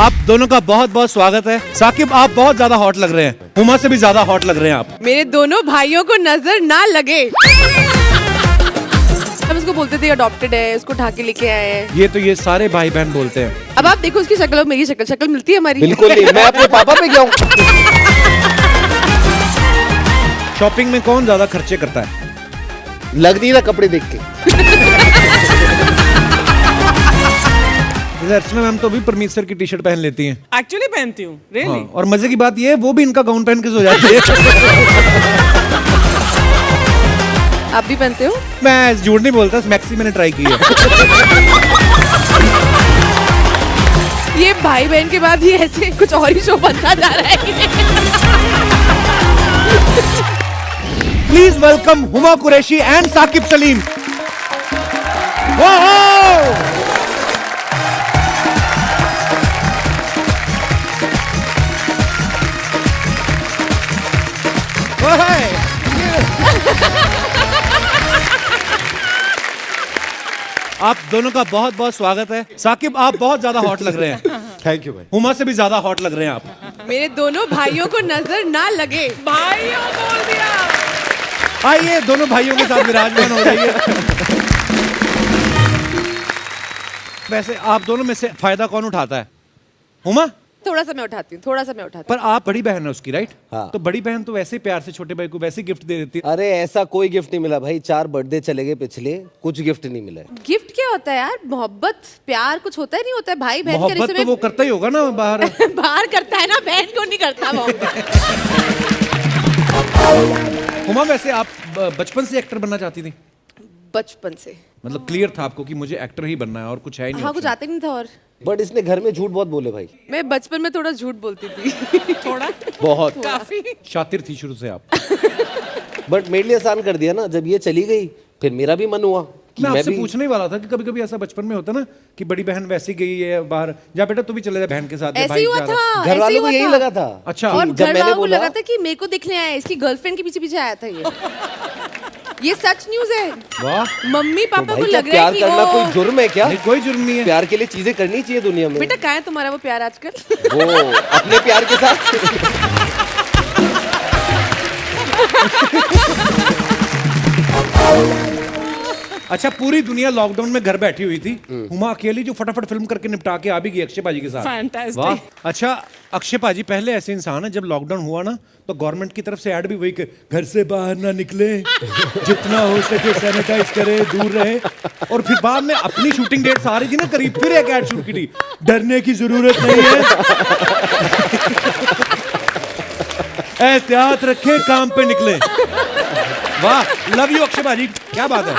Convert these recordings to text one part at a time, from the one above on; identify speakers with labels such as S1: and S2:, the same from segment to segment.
S1: आप दोनों का बहुत बहुत स्वागत है। साकिब, आप बहुत ज्यादा हॉट लग रहे हैं। हुमा से भी ज्यादा हॉट लग रहे हैं आप।
S2: मेरे दोनों भाइयों को नजर ना लगे। हम उसको बोलते थे अडॉप्टेड है, उसको उठा के लेके आए हैं।
S1: ये सारे भाई बहन बोलते हैं।
S2: अब आप देखो उसकी शक्ल और मेरी शक्ल मिलती है हमारी?
S3: बिल्कुल नहीं। मैं अपने पापा पे गया हूँ।
S1: शॉपिंग में कौन ज्यादा खर्चे करता है?
S3: लग नहीं रहा कपड़े देख के।
S1: अर्चना मैम तो भी परमीत सर की टी शर्ट पहन लेती हैं।
S4: एक्चुअली पहनती हूँ really?
S1: हाँ, और मजे की बात ये है वो भी इनका गाउन पहन के सो जाती है।
S2: आप भी पहनते हो?
S1: मैं झूठ नहीं बोलता, मैक्सी मैंने ट्राई की है।
S2: ये भाई बहन के बाद ये ऐसे कुछ और ही शो बनता जा रहा है।
S1: Please welcome Huma Qureshi and Saqib Saleem. आप दोनों का बहुत बहुत स्वागत है। साकिब, आप बहुत ज्यादा हॉट लग रहे हैं।
S3: थैंक यू भाई।
S1: हुमा से भी ज्यादा हॉट लग रहे हैं आप।
S2: मेरे दोनों भाइयों को नजर ना लगे।
S4: भाइयों बोल दिया।
S1: आइए दोनों भाइयों के साथ विराजमान हो जाइए। वैसे आप दोनों में से फायदा कौन उठाता है? हुमा?
S2: थोड़ा सा मैं उठाती हूँ, थोड़ा सा मैं उठाती
S1: पर आप बड़ी बहन है उसकी, राइट?
S3: हाँ।
S1: तो बड़ी बहन तो वैसे प्यार से छोटे भाई को वैसे गिफ्ट दे देती है।
S3: अरे ऐसा कोई गिफ्ट नहीं मिला भाई। 4 बर्थडे चले गए पिछले, कुछ गिफ्ट नहीं मिला है।
S2: हूँ। गिफ्ट क्या होता है यार? मोहब्बत प्यार कुछ होता है, नहीं होता है? भाई बहन के
S1: मोहब्बत
S2: रिश्ते
S1: तो वो
S2: में
S1: करता ही होगा ना बाहर।
S2: बाहर करता है ना, बहन को नहीं करता मोहब्बत।
S1: हुमा, वैसे आप बचपन से एक्टर बनना चाहती थी?
S2: बचपन से
S1: मतलब क्लियर था आपको कि मुझे एक्टर ही बनना है और कुछ है ही नहीं?
S2: हाँ, कुछ
S1: option?
S2: आते नहीं था। और
S3: बट इसने घर में झूठ बहुत बोले भाई।
S2: मैं बचपन में थोड़ा झूठ बोलती थी।
S4: थोड़ा
S3: बहुत।
S4: काफी।
S1: शातिर थी शुरू से आप।
S3: बट मेरे लिए आसान कर दिया ना। जब ये चली गई फिर मेरा भी मन हुआ कि
S1: मैं
S3: मैं
S1: आपसे
S3: भी।
S1: पूछने ही वाला था कि कभी कभी ऐसा बचपन में होता ना कि बड़ी बहन वैसी गई है बाहर, जा बेटा तू भी चले जा बहन के साथ।
S2: ऐसे ही हुआ था।
S3: घर वालों को यही लगा था।
S1: अच्छा।
S2: और
S3: जब
S2: घर
S3: मैंने
S2: वालों को
S3: बोला
S2: लगा था कि मेरे को दिखने आया है, इसकी गर्लफ्रेंड के पीछे पीछे आया था ये सच न्यूज़ है।
S1: वाह,
S2: मम्मी
S3: तो
S2: पापा
S3: भाई
S2: को
S3: क्या
S2: लग रहा है
S3: प्यार
S2: कि
S3: करना
S2: वो
S3: कोई जुर्म है क्या?
S1: नहीं कोई जुर्म नहीं है।
S3: प्यार के लिए चीजें करनी चाहिए दुनिया में।
S2: बेटा कहाँ है तुम्हारा वो प्यार आजकल?
S3: वो अपने प्यार के साथ।
S1: अच्छा, पूरी दुनिया लॉकडाउन में घर बैठी हुई थी। हुमा अकेली जो फटाफट फिल्म करके निपटा के आ भी गई अक्षय पाजी के साथ।
S4: Fantastic.
S1: वाह। अच्छा, अक्षय पाजी पहले ऐसे इंसान है, जब लॉकडाउन हुआ ना तो गवर्नमेंट की तरफ से ऐड भी वही कि घर से बाहर ना निकले, जितना हो सके सैनिटाइज करे, दूर रहे। और फिर बाद में अपनी शूटिंग डेट्स आ रही थी ना करीब, फिर एक ऐड शुरू की थी, डरने की जरूरत नहीं है, एहतियात रखे, काम पे निकले। वाह, लव यू अक्षय पाजी, क्या बात है।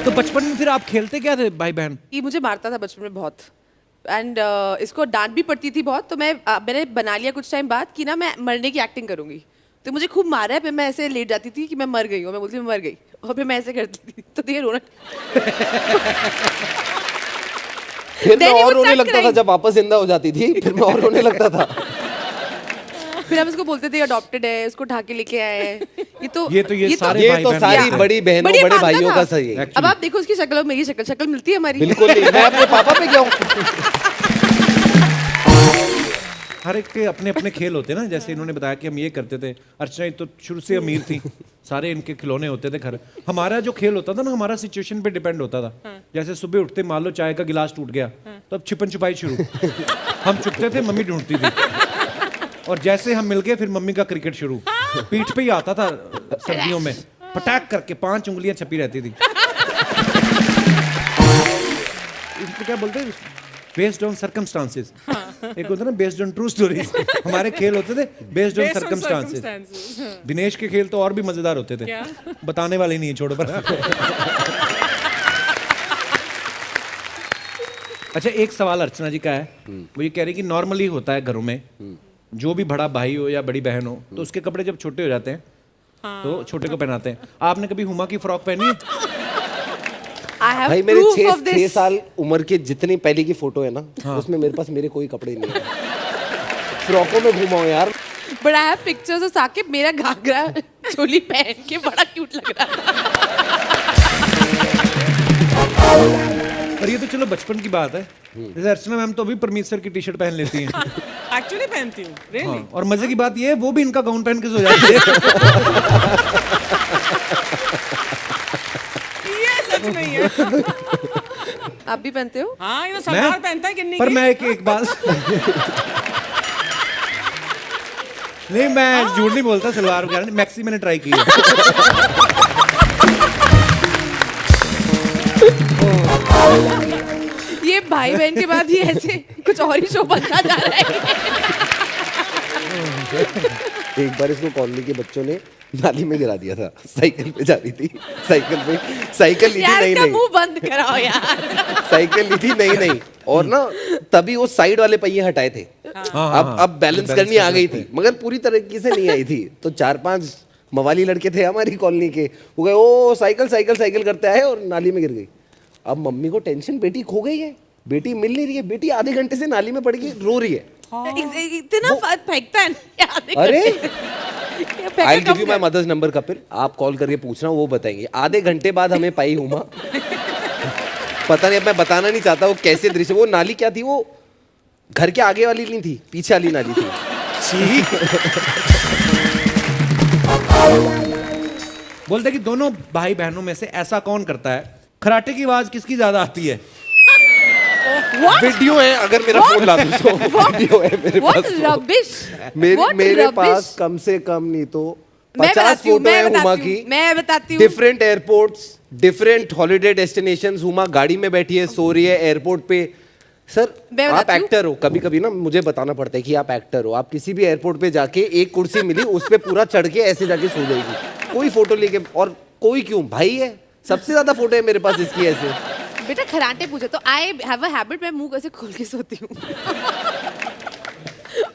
S1: तो बचपन में फिर आप खेलते क्या थे भाई बहन?
S2: ये मुझे मारता था बचपन में बहुत, एंड इसको डांट भी पड़ती थी बहुत। तो मैंने बना लिया कुछ टाइम बाद कि ना मैं मरने की एक्टिंग करूंगी। तो मुझे खूब मारा है, फिर मैं ऐसे लेट जाती थी कि मैं मर गई हूँ, मैं बोलती मैं मर गई, और फिर मैं ऐसे करती थी तो ये रोना।
S3: फिर मैं
S2: Then he
S3: और
S2: would
S3: रोने
S2: start
S3: लगता था
S2: crying.
S3: जब वापस जिंदा हो जाती थी। फिर मैं और रोने लगता था।
S2: फिर हम उसको बोलते थे अडॉप्टेड है, उसको उठा के लेके आए हैं।
S1: ये सारे
S3: ये
S1: भाई
S3: तो
S1: बहन
S3: सारी
S1: बोलते हैं।
S3: बड़ी बहनों
S2: बढ़िया
S3: बड़े
S2: मानता
S3: भाइयों
S2: था।
S3: का सही है।
S2: अब आप देखो उसकी शक्ल और मेरी शक्ल मिलती है हमारी?
S3: बिल्कुल नहीं। मैं अपने पापा पे गया हूँ।
S1: हर एक के अपने अपने खेल होते हैं ना। जैसे इन्होंने बताया कि हम ये करते थे। अर्चना तो शुरू से अमीर थी, सारे इनके खिलौने होते थे घर। हमारा जो खेल होता था ना, हमारा सिचुएशन पे डिपेंड होता था। जैसे सुबह उठते मान लो चाय का गिलास टूट गया, तो अब छिपन छुपाई शुरू। हम छुपते थे, मम्मी ढूंढती थी, और जैसे हम मिल गए फिर मम्मी का क्रिकेट शुरू। पीठ पे ही आता था सर्दियों में, पटाक करके 5 उंगलियां छपी रहती थी। इसको क्या बोलते हैं? Based on circumstances. एक होता है ना बेस्ड ऑन ट्रू स्टोरीज। हमारे खेल होते थे बेस्ड ऑन सर्कमस्टांसेस। दिनेश के खेल तो और भी मजेदार होते थे। बताने वाले नहीं है, छोड़ो पर। अच्छा, एक सवाल अर्चना जी का है। वो ये कह रही कि नॉर्मली होता है घरों में, जो भी बड़ा भाई हो या बड़ी बहन हो तो उसके कपड़े जब छोटे हो जाते हैं तो छोटे को पहनाते हैं। आपने कभी हुमा की फ्रॉक पहनी है?
S3: भाई मेरे 6 साल उम्र के जितनी पहले की फोटो है ना, उसमें मेरे पास मेरे कोई कपड़े नहीं है। फ्रॉकों में घूमा हूं यार।
S2: But I have pictures of Saqib मेरा घाघरा चोली पहन के बड़ा क्यूट लग रहा था।
S1: पर ये तो चलो बचपन की बात है। जैसे अर्चना मैम तो अभी परमेश्वर की टी शर्ट पहन लेती हैं।
S4: एक्चुअली पहनती हूँ रियली।
S1: हाँ, और मजे की बात ये है वो भी इनका गाउन पहन के सो जाती है।
S4: ये सच नहीं है।
S2: आप भी पहनते हो?
S4: हाँ ये तो सरदार पहनता है किन्नी
S1: पर
S4: की।
S1: मैं एक बात नहीं, मैं झूठ नहीं बोलता, सलवार वगैरह नहीं, मैक्सी मैंने ट्राई की है।
S2: ये भाई बहन के बाद ही ऐसे कुछ और ही शो बनता जा रहा है।
S3: एक बार इसको कॉलोनी के बच्चों ने नाली में गिरा दिया था, साइकिल पे जा रही थी, साइकिल ली थी
S2: यार
S3: नहीं
S2: इसका
S3: नहीं,
S2: मुंह बंद कराओ यार।
S3: साइकिल ली थी नहीं नहीं, और ना तभी वो साइड वाले पहिए हटाए थे। अब बैलेंस करनी आ गई थी, मगर पूरी तरीके से नहीं आई थी। तो 4-5 मवाली लड़के थे हमारी कॉलोनी के, वो गए ओ साइकिल साइकिल साइकिल करते आए और नाली में गिर गई। अब मम्मी को टेंशन, बेटी खो गई है, बेटी मिल नहीं रही है, बेटी आधे घंटे से नाली में पड़ गई रो रही है।
S2: इतना फेंकता है
S3: अरे I give you my mother's number Kapil, आप कॉल करके पूछना, वो बताएंगे। आधे घंटे बाद हमें पाई हुमा, पता नहीं, अब मैं बताना नहीं चाहता वो कैसे दृश्य। वो नाली क्या थी, वो घर के आगे वाली नहीं थी, पीछे वाली नाली थी।
S1: बोलते कि दोनों भाई बहनों में से ऐसा कौन करता है, खराटे की आवाज किसकी ज्यादा आती है?
S3: वीडियो है, अगर मेरा फोन ला दूं तो वीडियो है मेरे पास। मेरे पास कम से कम नहीं तो 50 फोटो है हुमा की।
S2: मैं बताती हूँ।
S3: Different airports, different holiday destinations. Huma गाड़ी में बैठी है, सो रही है एयरपोर्ट पे। सर आप एक्टर हो, कभी कभी ना मुझे बताना पड़ता है कि आप एक्टर हो। आप किसी भी एयरपोर्ट पे जाके एक कुर्सी मिली, उस पे पूरा चढ़ के ऐसे जाके सो जाएगी, कोई फोटो लेके। और कोई क्यों, भाई है, सबसे ज्यादा फोटो है मेरे पास इसकी ऐसे।
S2: बेटा खराटे पूछे तो आई हैव अ हैबिट, मैं मुंह कैसे खोल के सोती हूँ।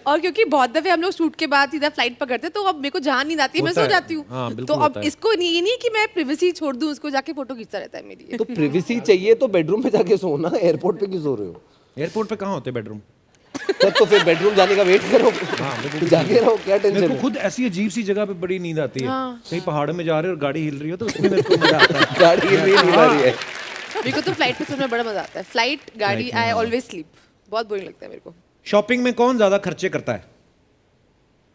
S2: और क्योंकि बहुत दफे हम लोग शूट के बाद सीधा फ्लाइट पकड़ते, तो अब मेरे को जहाँ नींद आती है मैं सो जाती हूँ। तो अब इसको ये नहीं कि मैं प्रिवेसी छोड़ दूँ, उसको जाके फोटो खींचता रहता है मेरी।
S3: तो प्रिवेसी चाहिए तो बेडरूम में जाके सोना, एयरपोर्ट पे क्यों सो रहे हो?
S1: एयरपोर्ट पे कहाँ होते बेडरूम?
S3: तो फिर बेडरूम जाने का वेट करो, जाके रहो, क्या टेंशन
S1: मेरे
S3: है?
S1: को खुद ऐसी अजीब सी जगह पे बड़ी नींद आती है। कहीं पहाड़ में जा रहे हो और गाड़ी हिल रही हो तो उसमें मेरे को मजा आता है।
S3: गाड़ी हिल रही है।
S2: मेरे को तो फ्लाइट पे सोने में बड़ा मजा आता है। फ्लाइट, गाड़ी, आई ऑलवेज स्लीप। बहुत बोरिंग लगता है मेरे को।
S1: शॉपिंग में कौन ज्यादा खर्चे करता है?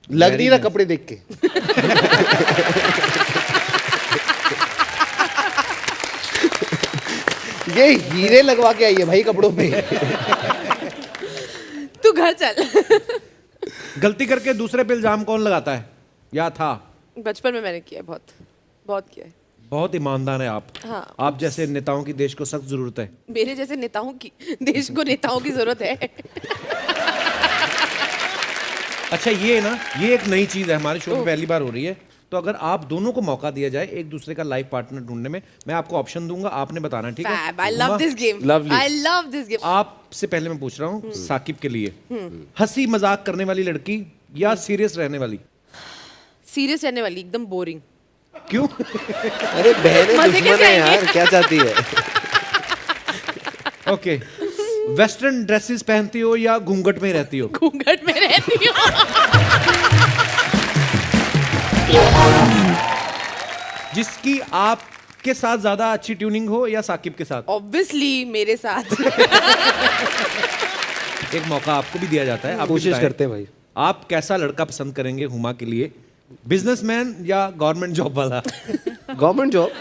S3: लग नहीं रहा कपड़े देख के। ये हीरे लगवा के आई है भाई कपड़ों पे।
S2: तू घर चल।
S1: गलती करके दूसरे पे इल्जाम कौन लगाता है या था?
S2: बचपन में मैंने किया है, बहुत किया है।
S1: बहुत ईमानदार है आप।
S2: हाँ।
S1: आप जैसे नेताओं की देश को सख्त जरूरत है।
S2: मेरे जैसे नेताओं की देश को नेताओं की जरूरत है।
S1: अच्छा ये ना, ये एक नई चीज है हमारे शो में, पहली बार हो रही है। तो अगर आप दोनों को मौका दिया जाए एक दूसरे का लाइफ पार्टनर ढूंढने में, मैं आपको ऑप्शन दूंगा, आपने बताना, ठीक है?
S2: I love this game. I love this game.
S1: आपसे पहले मैं पूछ रहा हूँ साकिब के लिए, हंसी मजाक करने वाली लड़की या सीरियस रहने वाली?
S2: सीरियस रहने वाली, एकदम बोरिंग।
S1: क्यों?
S3: अरे बहनें
S2: मजे
S3: दुश्मन
S2: कैसे
S3: है
S2: आएंगे?
S3: यार, क्या चाहती है?
S1: ओके, वेस्टर्न ड्रेसेस पहनती हो या घूंघट में रहती हो?
S2: घूंघट में रहती हूँ।
S1: जिसकी आपके साथ ज्यादा अच्छी ट्यूनिंग हो या साकिब के साथ?
S2: ऑब्वियसली मेरे साथ।
S1: एक मौका आपको भी दिया जाता है, आप
S3: कोशिश करते हैं भाई।
S1: आप कैसा लड़का पसंद करेंगे हुमा के लिए, बिजनेसमैन या गवर्नमेंट जॉब वाला?
S3: गवर्नमेंट जॉब,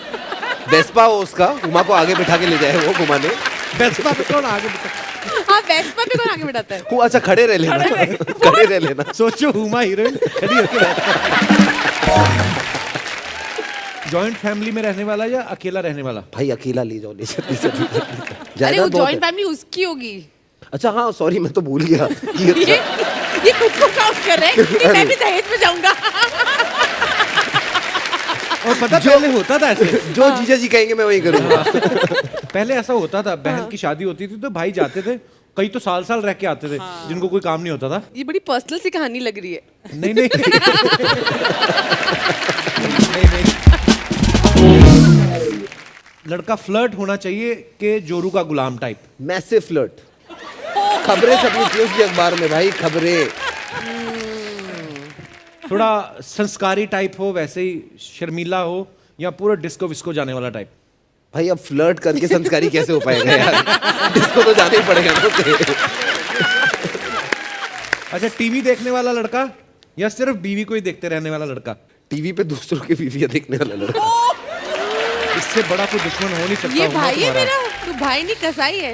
S3: वेस्पा हो उसका, हुमा को आगे बिठा के ले जाए वो घुमाने।
S1: वेस्पा पे कौन आगे बिठा?
S2: हाँ वेस्पा पे कौन आगे बिठाता है?
S3: अच्छा खड़े रह लेना, खड़े रह लेना।
S1: सोचो हुमा हीरोइन खड़ी होकर जॉइंट फैमिली में रहने वाला या अकेला रहने वाला?
S3: भाई अकेला ले जाओ, ले
S2: अरे वो जॉइंट फैमिली उसकी होगी।
S3: अच्छा हाँ सॉरी, मैं तो भूल गया।
S2: ये खुद को काउंट कर रहे हैं कि मैं भी दहेज में जाऊंगा।
S1: और पता पहले होता था ऐसे,
S3: जो जीजा जी कहेंगे मैं वही करूंगा।
S1: पहले ऐसा होता था, बहन की शादी होती थी तो भाई जाते थे, कई तो साल साल रह के आते थे, जिनको कोई काम नहीं होता था।
S2: ये बड़ी पर्सनल सी कहानी लग रही है।
S1: नहीं नहीं, नहीं। लड़का फ्लर्ट होना चाहिए कि जोरू का गुलाम टाइप?
S3: Massive flirt. खबरें सब निकली उसकी अखबार में भाई, खबरें।
S1: थोड़ा संस्कारी टाइप हो, वैसे ही शर्मीला हो, या पूरा डिस्को विस्को जाने वाला टाइप?
S3: भाई अब फ्लर्ट करके संस्कारी कैसे हो पाएगा यार? इसको तो जाना ही पड़ेगा ना उसे।
S1: अच्छा, टीवी देखने वाला लड़का या सिर्फ बीवी को ही देखते रहने वाला लड़का?
S3: टीवी पे दूसरों की बीवियां देखने वाला लड़का।
S1: इससे बड़ा कोई दुश्मन हो नहीं सकता।
S2: ये
S1: होगा
S2: भाई है
S1: तुम्हारा।
S2: मेरा, तू भाई नहीं कसाई है।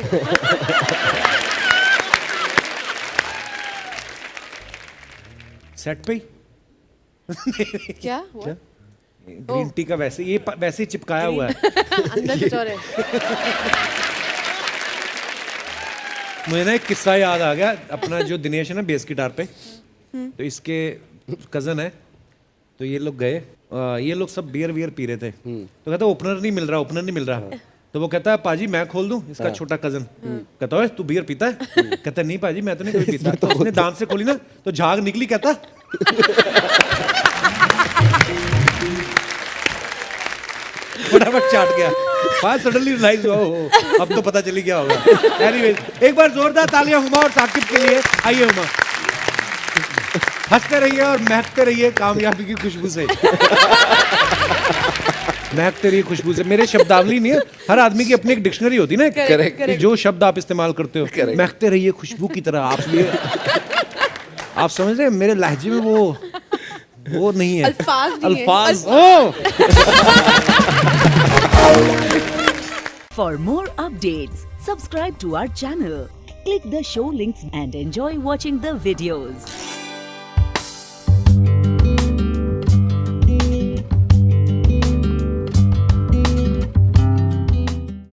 S1: सेट पे ही
S2: क्या हुआ?
S1: ग्रीन टी का वैसे वैसे ही चिपकाया हुआ है।
S2: अंदर कुछ और है।
S1: मुझे ना एक किस्सा याद आ गया। अपना जो दिनेश है ना बेस गिटार पे, तो इसके कजन है, तो ये लोग गए, ये लोग सब बियर वियर पी रहे थे, तो कहता ओपनर नहीं मिल रहा। तो वो कहता है पाजी मैं खोल दूं, इसका छोटा कजन कहता है तू बियर पीता है? कहता नहीं पाजी मैं तो नहीं कोई पीता। तो उसने दांत से खोली ना तो झाग निकली, कहता फटाफट चाट गया। बाद सडनली रियलाइज हुआ अब तो पता चली क्या होगा। एनीवेज एक बार जोरदार तालियां हुमा और साकिब के लिए। आइए हुमा, हंसते रहिए और महकते रहिए कामयाबी की खुशबू से। महकते रहिए खुशबू से। मेरे शब्दावली नहीं है, हर आदमी की अपनी एक डिक्शनरी होती है ना, कि जो शब्द आप इस्तेमाल करते हो। महकते रहिए खुशबू की तरह। आप समझ रहे हैं मेरे लहजे में वो नहीं है, अल्फाज।
S5: For more updates, subscribe to our channel, click the show links and enjoy watching the videos.